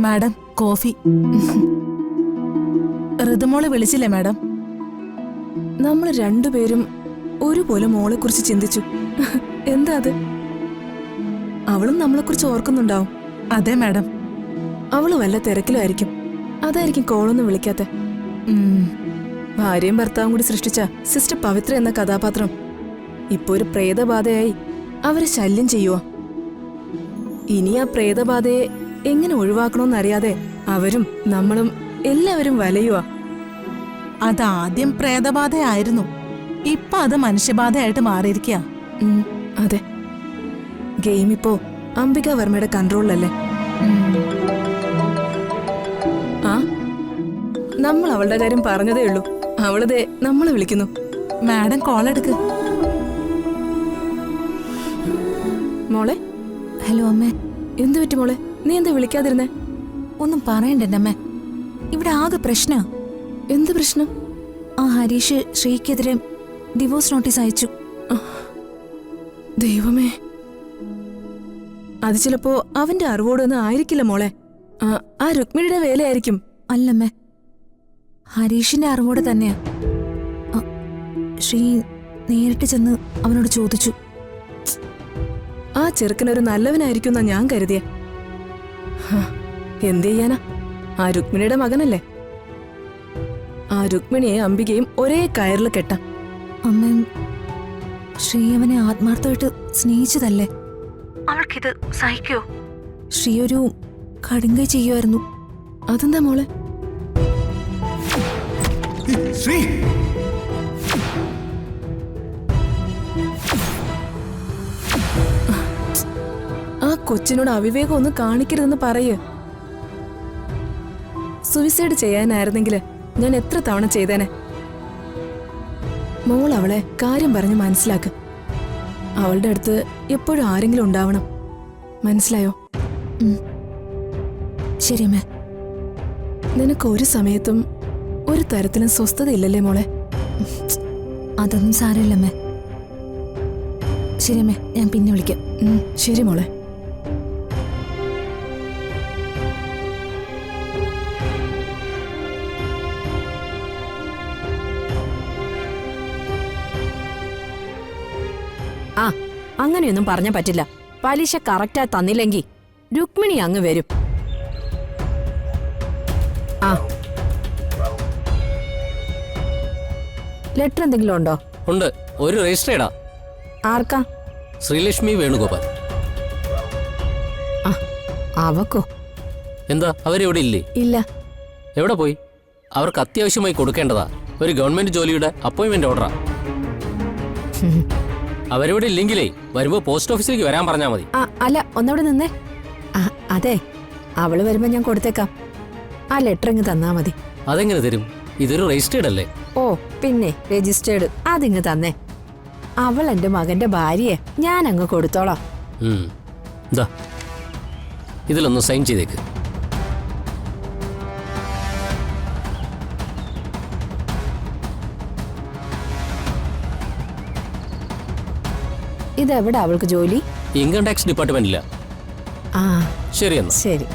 Madam coffee. ഋതുമോളെ വിളിച്ചില്ലേ madam? നമ്മൾ രണ്ടുപേരും ഒരുപോലെ മോളെ കുറിച്ച് ചിന്തിച്ചു. എന്താ അത്? അവളും നമ്മളെ കുറിച്ച് ഓർക്കുന്നുണ്ടാവും. അതെ മാഡം. അവള് വല്ല തിരക്കിലായിരിക്കും. അതായിരിക്കും കോളൊന്നും വിളിക്കാത്ത. ഭാര്യയും ഭർത്താവും കൂടി സൃഷ്ടിച്ച സിസ്റ്റർ പവിത്ര എന്ന കഥാപാത്രം ഇപ്പൊ ഒരു പ്രേതബാധയായി അവരെ ശല്യം ചെയ്യുവാ. ഇനി ആ പ്രേതബാധയെ എങ്ങനെ ഒഴിവാക്കണമെന്നറിയാതെ അവരും നമ്മളും എല്ലാവരും വലയുവാ. അതാദ്യം പ്രേതബാധയായിരുന്നു, ഇപ്പൊ അത് മനുഷ്യബാധയായിട്ട് മാറിയിരിക്കുക. അതെ, ഗെയിം ഇപ്പോ അംബിക വർമ്മയുടെ കൺട്രോളിലല്ലേ? ആ, നമ്മൾ അവളുടെ കാര്യം പറഞ്ഞതേ ഉള്ളൂ, അവളതേ നമ്മളെ വിളിക്കുന്നു. മാഡം കോൾ എടുക്ക്. മോളെ. ഹലോ അമ്മേ. എന്തു പറ്റി മോളെ? നീ എന്താ വിളിക്കാതിരുന്നേ? ഒന്നും പറയണ്ടെന്റെ അമ്മേ, ഇവിടെ ആകെ പ്രശ്നാ. എന്ത് പ്രശ്നം? ആ ഹരീഷ് ശ്രീക്കെതിരെ ഡിവോഴ്സ് നോട്ടീസ് അയച്ചു. ദൈവമേ, അത് ചിലപ്പോ അവന്റെ അറിവോടൊന്നും ആയിരിക്കില്ല മോളെ. ആ രുക്മിണിയുടെ വേലയായിരിക്കും. അല്ലമ്മേ, ഹരീഷിന്റെ അറിവോടെ തന്നെയാ. ശ്രീ നേരിട്ട് ചെന്ന് അവനോട് ചോദിച്ചു. ആ ചെറുക്കനൊരു നല്ലവനായിരിക്കും എന്നാ ഞാൻ കരുതിയ. എന്ത് ചെയ്യാനാ, ആ രുക്മിണിയുടെ മകനല്ലേ. ആ രുക്മിണിയെ അംബികയും ഒരേ കയറിൽ കെട്ടാം. അമ്മ, ശ്രീ അവനെ ആത്മാർത്ഥമായിട്ട് സ്നേഹിച്ചതല്ലേ? അവൾക്കിത് സഹിക്കോ? ശ്രീ ഒരു കടുങ്കൈ ചെയ്യുമായിരുന്നു. അതെന്താ മോളെ? ശ്രീ, ആ കൊച്ചിനോട് അവിവേകം ഒന്നും കാണിക്കരുതെന്ന് പറയ്. സൂയിസൈഡ് ചെയ്യാനായിരുന്നെങ്കിൽ ഞാൻ എത്ര തവണ ചെയ്തേനെ. മോൾ അവളെ കാര്യം പറഞ്ഞ് മനസ്സിലാക്ക്. അവളുടെ അടുത്ത് എപ്പോഴും ആരെങ്കിലും ഉണ്ടാവണം, മനസ്സിലായോ? ശരിയമ്മേ. നിനക്ക് ഒരു സമയത്തും ഒരു തരത്തിലും സ്വസ്ഥതയില്ലല്ലേ മോളെ? അതൊന്നും സാരമില്ലമ്മേ. ശരിയമ്മേ, ഞാൻ പിന്നെ വിളിക്കാം. ശരി മോളെ. ആ, അങ്ങനെയൊന്നും പറഞ്ഞാ പറ്റില്ല. പലിശ കറക്റ്റായി തന്നില്ലെങ്കിൽ രുക്മിണി അങ്ങ് വരും. ആ, ലെറ്റർ എന്തെങ്കിലും ഉണ്ടോ? ഉണ്ട്, ഒരു രജിസ്റ്റേർഡാ. ആർക്കാ? ശ്രീലക്ഷ്മി വേണുഗോപാൽ. അവക്കോ? എന്താ, അവരെവിടെ ഇല്ലേ? ഇല്ല. എവിടെ പോയി? അവർക്ക് അത്യാവശ്യമായി കൊടുക്കേണ്ടതാ. ഒരു ഗവൺമെന്റ് ജോലിയുടെ അപ്പോയിന്റ്മെന്റ് ഓർഡറാ. അവരിവിടെ ഇല്ലെങ്കിലേ വരുമ്പോ പോസ്റ്റ് ഓഫീസിലേക്ക് വരാൻ പറഞ്ഞാൽ മതി. അല്ല, ഒന്നവിടെ നിന്നേ. അതെ, അവള് വരുമ്പോ ഞാൻ കൊടുത്തേക്കാം. ആ ലെറ്റർ ഇങ്ങ് തന്നാ മതി. അതെങ്ങനെ തരും? ഇതൊരു രജിസ്റ്റേർഡ് അല്ലേ? ഓ പിന്നെ രജിസ്റ്റേർഡ്. അതിങ്ങ് തന്നേ. അവൾ എന്റെ മകന്റെ ഭാര്യയെ ഞാൻ അങ്ങ് കൊടുത്തോളാം. ദാ, ഇതിലൊന്ന് സൈൻ ചെയ്തേക്ക്. ഇതെവിടെ അവൾക്ക് ജോലി? ഇൻകം ടാക്സ് ഡിപ്പാർട്ട്മെന്റില്ല. ആ ശരി എന്നാ. ശരി.